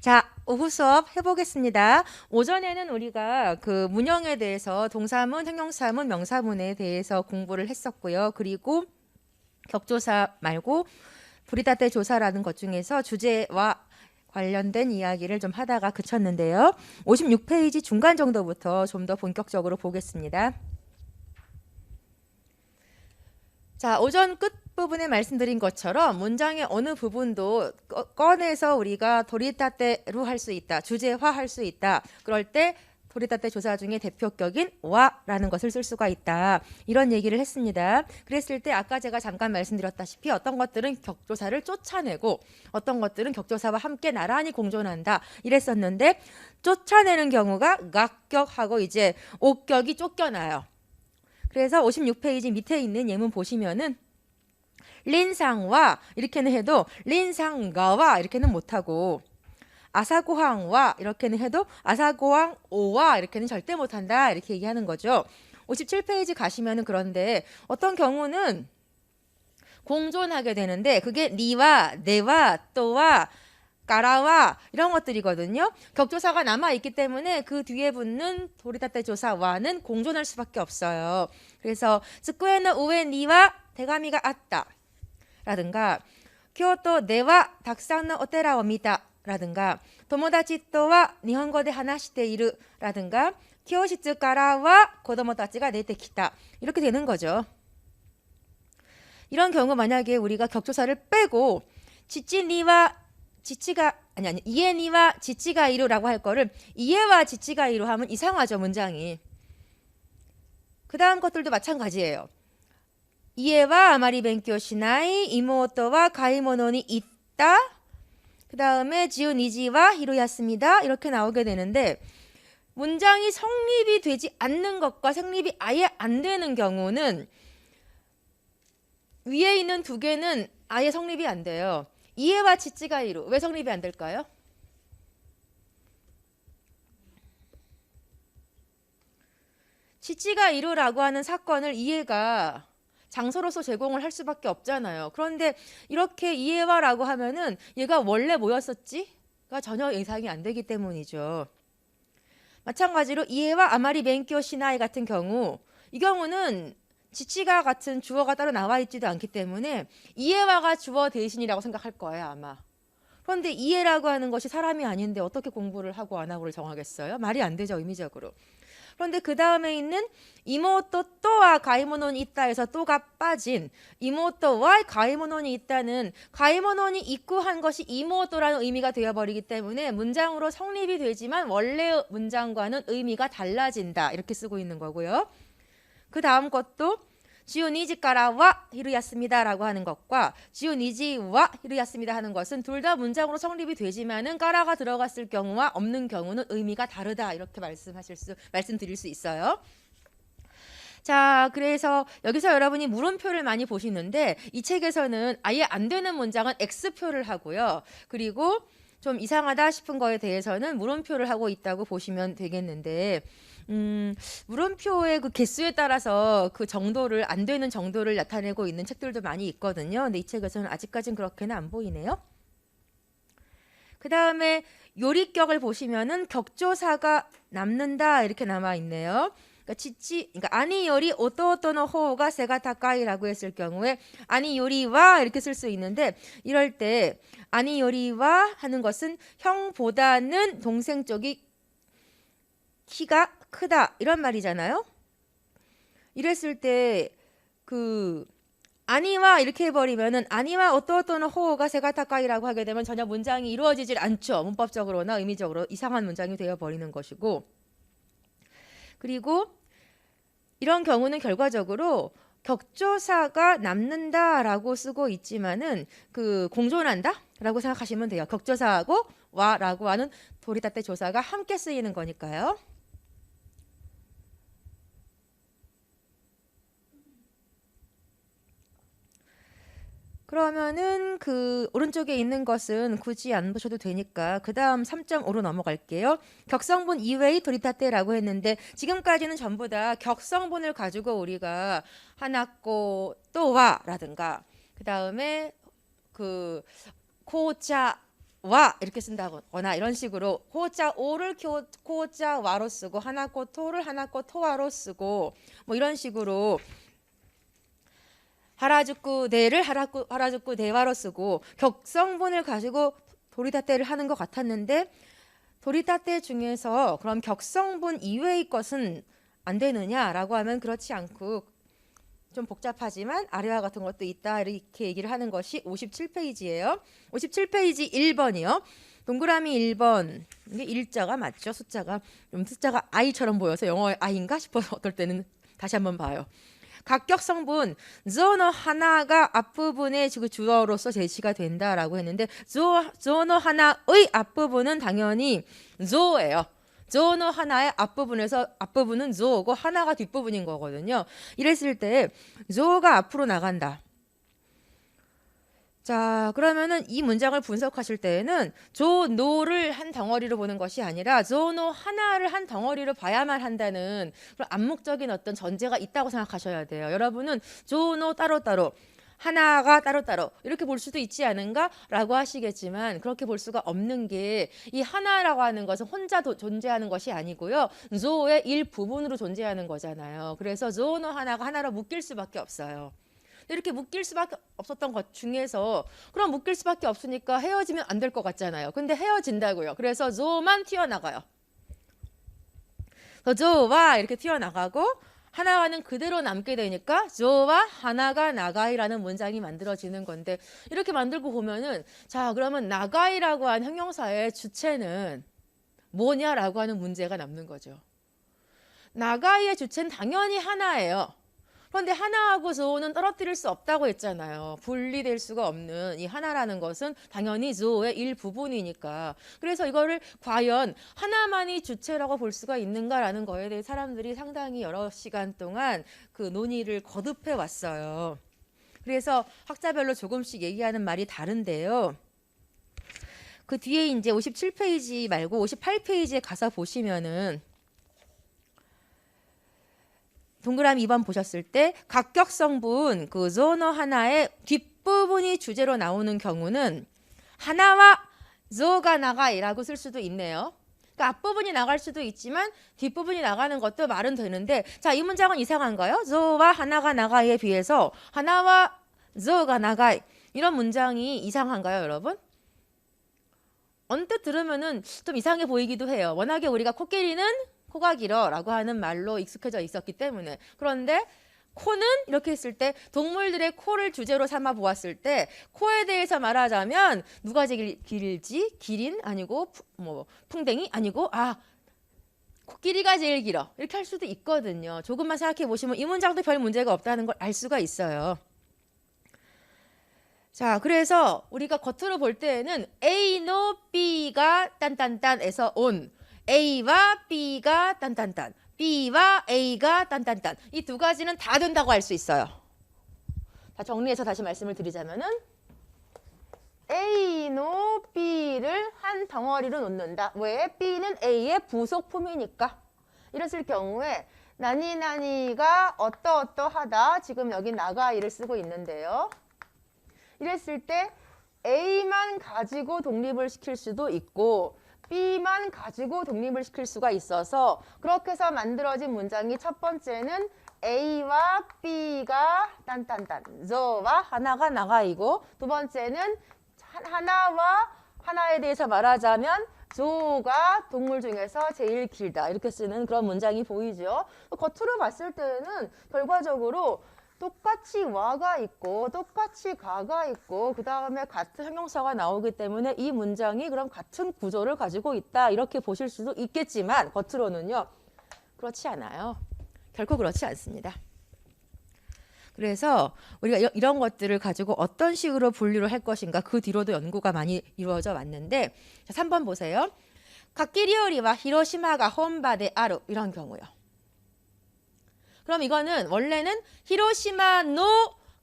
자, 오후 수업 해보겠습니다. 오전에는 우리가 그 문형에 대해서 동사문, 형용사문, 명사문에 대해서 공부를 했었고요. 그리고 격조사 말고 브리다테 조사라는 것 중에서 주제와 관련된 이야기를 좀 하다가 그쳤는데요. 56페이지 중간 정도부터 좀 더 본격적으로 보겠습니다. 자, 오전 끝부분에 말씀드린 것처럼 문장의 어느 부분도 꺼내서 우리가 도리타테로 할 수 있다. 주제화할 수 있다. 그럴 때 도리타테 조사 중에 대표격인 와라는 것을 쓸 수가 있다. 이런 얘기를 했습니다. 그랬을 때 아까 제가 잠깐 말씀드렸다시피 어떤 것들은 격조사를 쫓아내고 어떤 것들은 격조사와 함께 나란히 공존한다. 이랬었는데 쫓아내는 경우가 각격하고 이제 옥격이 쫓겨나요. 그래서 56페이지 밑에 있는 예문 보시면은 린상와 이렇게는 해도 린상가와 이렇게는 못하고 아사고항와 이렇게는 해도 아사고항 오와 이렇게는 절대 못한다 이렇게 얘기하는 거죠. 57페이지 가시면은 그런데 어떤 경우는 공존하게 되는데 그게 니와 내와 또와 까라와 이런 것들이거든요. 격조사가 남아있기 때문에 그 뒤에 붙는 도리타테 조사와는 공존할 수밖에 없어요. 그래서 스쿠에노 우에 니와 대가미가 아った라든가 교토 네와 탁상의 오테라 오미다 라든가 도모다치 또와 일본어で 話している라든가 교실からは子供たちが出てきた이렇게 되는 거죠. 이런 경우 만약에 우리가 격조사를 빼고 지치니와 지치가 아니 이에니와 지치가 이루라고 할 거를 이에와 지치가 이루 하면 이상하죠, 문장이. 그 다음 것들도 마찬가지예요. 이에와 아마리 벤교 시나이 이모토와 가이모노니 있다. 그 다음에 지우니지와 히로야스입니다. 이렇게 나오게 되는데 문장이 성립이 되지 않는 것과 성립이 아예 안 되는 경우는 위에 있는 두 개는 아예 성립이 안 돼요. 이해와 지치가 이루 왜 성립이 안 될까요? 지치가 이루라고 하는 사건을 이해가 장소로서 제공을 할 수밖에 없잖아요. 그런데 이렇게 이해와라고 하면은 얘가 원래 뭐였었지가 전혀 예상이 안 되기 때문이죠. 마찬가지로 이해와 아마리 벤교 시나이 같은 경우 이 경우는 지치가 같은 주어가 따로 나와 있지도 않기 때문에 이해와가 주어 대신이라고 생각할 거예요, 아마. 그런데 이해라고 하는 것이 사람이 아닌데 어떻게 공부를 하고 안 하고를 정하겠어요? 말이 안 되죠, 의미적으로. 그런데 그 다음에 있는 이모토 또와 가이모노니 있다에서 또가 빠진 이모토와 가이모노니 있다는 가이모노니 있고 한 것이 이모토라는 의미가 되어버리기 때문에 문장으로 성립이 되지만 원래 문장과는 의미가 달라진다 이렇게 쓰고 있는 거고요. 그 다음 것도 지오니지까라와 히루야스입니다 라고 하는 것과 지오니지와 히루야스입니다 하는 것은 둘 다 문장으로 성립이 되지만은 까라가 들어갔을 경우와 없는 경우는 의미가 다르다 이렇게 말씀드릴 수 있어요. 자, 그래서 여기서 여러분이 물음표를 많이 보시는데 이 책에서는 아예 안 되는 문장은 X표를 하고요. 그리고 좀 이상하다 싶은 거에 대해서는 물음표를 하고 있다고 보시면 되겠는데 물음표의 그 개수에 따라서 그 정도를 안 되는 정도를 나타내고 있는 책들도 많이 있거든요. 근데 이 책에서는 아직까지는 그렇게는 안 보이네요. 그 다음에 요리격을 보시면은 격조사가 남는다 이렇게 남아 있네요. 그러니까 아니 요리 오토토노 호가 세가 타까이라고 했을 경우에 아니 요리와 이렇게 쓸 수 있는데 이럴 때 아니 요리와 하는 것은 형보다는 동생 쪽이 키가 크다 이런 말이잖아요. 이랬을 때 그 아니와 이렇게 해버리면은 아니와 어떠어떠는 호가 세가타까이라고 하게 되면 전혀 문장이 이루어지질 않죠. 문법적으로나 의미적으로 이상한 문장이 되어버리는 것이고 그리고 이런 경우는 결과적으로 격조사가 남는다라고 쓰고 있지만은 그 공존한다라고 생각하시면 돼요. 격조사하고 와라고 하는 도리타테 조사가 함께 쓰이는 거니까요. 그러면은 그 오른쪽에 있는 것은 굳이 안 보셔도 되니까 그 다음 3.5로 넘어갈게요. 격성분 이외의 도리타테라고 했는데 지금까지는 전부 다 격성분을 가지고 우리가 하나꼬 또와라든가 그 다음에 그 코자 와 이렇게 쓴다거나 이런 식으로 호자 오를 호자 와로 쓰고 하나코 토를 하나코 토와로 쓰고 뭐 이런 식으로 하라주쿠 네를 하라주쿠 네와로 쓰고 격성분을 가지고 도리다테를 하는 것 같았는데 도리다테 중에서 그럼 격성분 이외의 것은 안 되느냐라고 하면 그렇지 않고 좀 복잡하지만 아래와 같은 것도 있다 이렇게 얘기를 하는 것이 57페이지예요. 57페이지 1번이요. 동그라미 1번. 이게 일자가 맞죠? 숫자가 I처럼 보여서 영어의 I인가 싶어서 어떨 때는 다시 한번 봐요. 각격 성분 조너 하나가 앞부분의 주어로서 제시가 된다라고 했는데 조너 하나의 앞부분은 당연히 조예요. 조너 하나의 앞부분은 조고 하나가 뒷부분인 거거든요. 이랬을 때 조가 앞으로 나간다. 자, 그러면은 이 문장을 분석하실 때에는 조노를 한 덩어리로 보는 것이 아니라 조노 하나를 한 덩어리로 봐야만 한다는 그런 암묵적인 어떤 전제가 있다고 생각하셔야 돼요. 여러분은 조노 따로따로 하나가 따로따로 이렇게 볼 수도 있지 않은가라고 하시겠지만 그렇게 볼 수가 없는 게 이 하나라고 하는 것은 혼자 존재하는 것이 아니고요. 조의 일부분으로 존재하는 거잖아요. 그래서 조노 하나가 하나로 묶일 수밖에 없어요. 이렇게 묶일 수밖에 없었던 것 중에서 그럼 묶일 수밖에 없으니까 헤어지면 안 될 것 같잖아요. 근데 헤어진다고요. 그래서 조만 튀어나가요. 조와 이렇게 튀어나가고 하나와는 그대로 남게 되니까 조와 하나가 나가이라는 문장이 만들어지는 건데 이렇게 만들고 보면은 자 그러면 나가이라고 하는 형용사의 주체는 뭐냐라고 하는 문제가 남는 거죠. 나가이의 주체는 당연히 하나예요. 그런데 하나하고 조는 떨어뜨릴 수 없다고 했잖아요. 분리될 수가 없는 이 하나라는 것은 당연히 조의 일부분이니까. 그래서 이거를 과연 하나만이 주체라고 볼 수가 있는가라는 거에 대해 사람들이 상당히 여러 시간 동안 그 논의를 거듭해 왔어요. 그래서 학자별로 조금씩 얘기하는 말이 다른데요. 그 뒤에 이제 57페이지 말고 58페이지에 가서 보시면은 동그라미 2번 보셨을 때 각격 성분 그 조너 하나의 뒷부분이 주제로 나오는 경우는 하나와 조가 나가이라고 쓸 수도 있네요. 그러니까 앞부분이 나갈 수도 있지만 뒷부분이 나가는 것도 말은 되는데 자, 이 문장은 이상한가요? 조와 하나가 나가이에 비해서 하나와 조가 나가이 이런 문장이 이상한가요, 여러분? 언뜻 들으면은 좀 이상해 보이기도 해요. 워낙에 우리가 코끼리는 코가 길어라고 하는 말로 익숙해져 있었기 때문에. 그런데 코는 이렇게 했을 때 동물들의 코를 주제로 삼아 보았을 때 코에 대해서 말하자면 누가 제일 길지? 기린 아니고 풍뎅이 아니고 코끼리가 제일 길어. 이렇게 할 수도 있거든요. 조금만 생각해 보시면 이 문장도 별 문제가 없다는 걸 알 수가 있어요. 자, 그래서 우리가 겉으로 볼 때에는 A, no, B가 딴딴딴에서 온 A와 B가 딴딴딴, B와 A가 딴딴딴 이 두 가지는 다 된다고 할 수 있어요. 다 정리해서 다시 말씀을 드리자면은 A, no, B를 한 덩어리로 놓는다. 왜? B는 A의 부속품이니까. 이랬을 경우에 나니나니가 어떠어떠하다. 지금 여기 나가이를 쓰고 있는데요. 이랬을 때 A만 가지고 독립을 시킬 수도 있고 B만 가지고 독립을 시킬 수가 있어서 그렇게 해서 만들어진 문장이 첫 번째는 A와 B가 딴딴딴 조와 하나가 나가이고 두 번째는 하나와 하나에 대해서 말하자면 조가 동물 중에서 제일 길다 이렇게 쓰는 그런 문장이 보이죠. 겉으로 봤을 때는 결과적으로 똑같이 와가 있고 똑같이 가가 있고 그 다음에 같은 형용사가 나오기 때문에 이 문장이 그럼 같은 구조를 가지고 있다 이렇게 보실 수도 있겠지만 겉으로는요 그렇지 않아요. 결코 그렇지 않습니다. 그래서 우리가 이런 것들을 가지고 어떤 식으로 분류를 할 것인가 그 뒤로도 연구가 많이 이루어져 왔는데 자, 3번 보세요. 가키리오리와 히로시마가 혼바데 아루 이런 경우요. 그럼 이거는 원래는 히로시마 노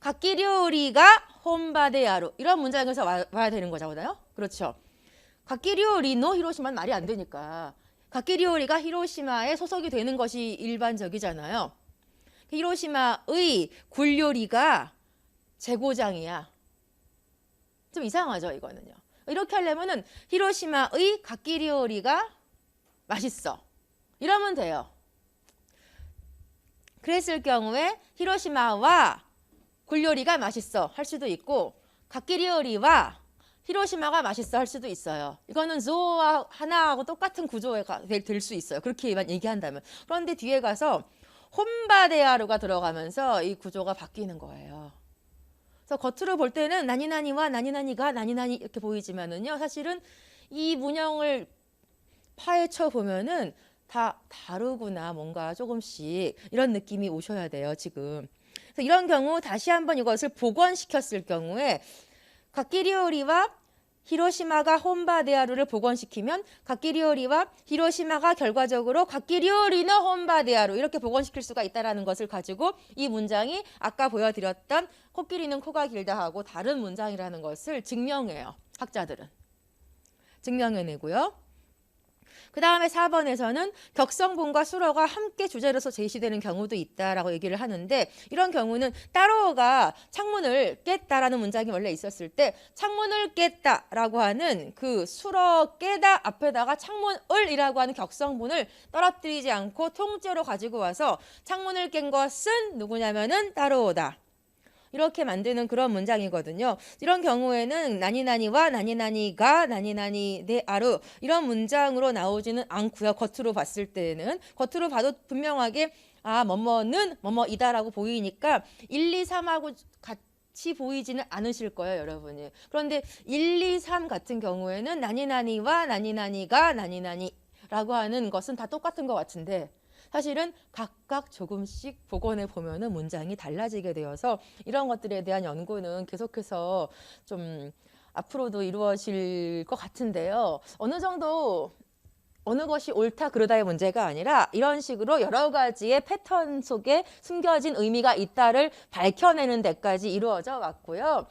가키리오리가 혼바데 아루 이런 문장에서 와야 되는 거잖아요. 그렇죠. 가키리오리 노 히로시마는 말이 안 되니까 가키리오리가 히로시마에 소속이 되는 것이 일반적이잖아요. 히로시마의 굴요리가 재고장이야. 좀 이상하죠, 이거는요. 이렇게 하려면은 히로시마의 가키리오리가 맛있어. 이러면 돼요. 그랬을 경우에 히로시마와 굴요리가 맛있어 할 수도 있고 가키리오리와 히로시마가 맛있어 할 수도 있어요. 이거는 조와 하나하고 똑같은 구조가 될 수 있어요. 그렇게만 얘기한다면. 그런데 뒤에 가서 혼바데아루가 들어가면서 이 구조가 바뀌는 거예요. 그래서 겉으로 볼 때는 나니나니와 나니나니가 나니나니 이렇게 보이지만은요. 사실은 이 문형을 파헤쳐 보면은 다 다르구나. 뭔가 조금씩 이런 느낌이 오셔야 돼요. 지금. 그래서 이런 경우 다시 한번 이것을 복원시켰을 경우에 가키리오리와 히로시마가 혼바데아루를 복원시키면 가키리오리와 히로시마가 결과적으로 가키리오리는 혼바데아루 이렇게 복원시킬 수가 있다는 것을 가지고 이 문장이 아까 보여드렸던 코끼리는 코가 길다 하고 다른 문장이라는 것을 증명해요. 학자들은. 증명해내고요. 그 다음에 4번에서는 격성분과 수로가 함께 주제로서 제시되는 경우도 있다라고 얘기를 하는데 이런 경우는 따로가 창문을 깼다라는 문장이 원래 있었을 때 창문을 깼다라고 하는 그 수로 깨다 앞에다가 창문을이라고 하는 격성분을 떨어뜨리지 않고 통째로 가지고 와서 창문을 깬 것은 누구냐면은 따로다. 이렇게 만드는 그런 문장이거든요. 이런 경우에는 나니나니와 나니나니가 나니나니 네 아루 이런 문장으로 나오지는 않고요. 겉으로 봤을 때는 겉으로 봐도 분명하게 뭐뭐는 뭐뭐이다라고 보이니까 1, 2, 3하고 같이 보이지는 않으실 거예요, 여러분이. 그런데 1, 2, 3 같은 경우에는 나니나니와 나니나니가 나니나니라고 하는 것은 다 똑같은 것 같은데 사실은 각각 조금씩 복원해 보면은 문장이 달라지게 되어서 이런 것들에 대한 연구는 계속해서 좀 앞으로도 이루어질 것 같은데요. 어느 정도 어느 것이 옳다 그르다의 문제가 아니라 이런 식으로 여러 가지의 패턴 속에 숨겨진 의미가 있다를 밝혀내는 데까지 이루어져 왔고요.